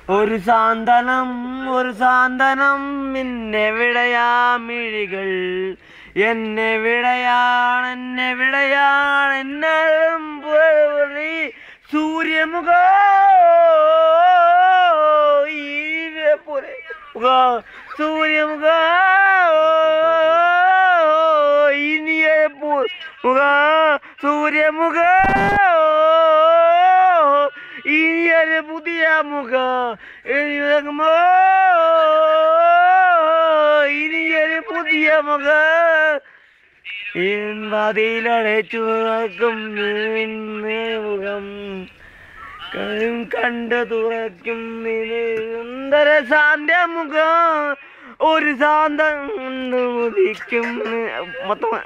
ഒരു സാന്ത്വനം എന്നെവിടെയാ മിഴികൾ എന്നെവിടെയാണ് എന്നാലും സൂര്യമുഖ സൂര്യമുഖ ഇനിയെ മുഖ സൂര്യമുഖ ഇനിയൊരു പുതിയ മുഖ ഇനിയൊരു പുതിയ മുഖ മതിലടച്ചു തുറക്കും മുഖം കണ്ടു തുറക്കും സുന്ദര സാന്ത്യ മുഖം ഒരു സാന്തം ഉദിക്കും മുഖം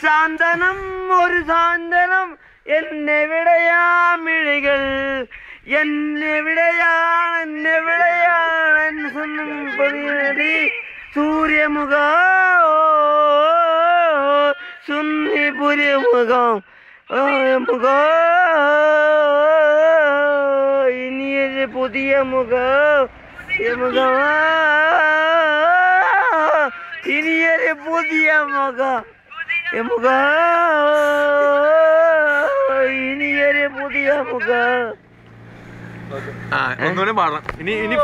സാന്ത്വനം ഒരു സാന്ത്വനം എന്നെവിടെയാ മിഴികൾ എന്നെവിടെയാണ് സൂര്യമുഖ സുന്ദരമുഖം മുഖ ഇനിയൊരു പുതിയ മുഖ ഇനിയൊരു പുതിയ മുഖ ഇനിയൊരു പുതിയ മുഖ ഒന്നുകൂടെ പാടണം ഇനി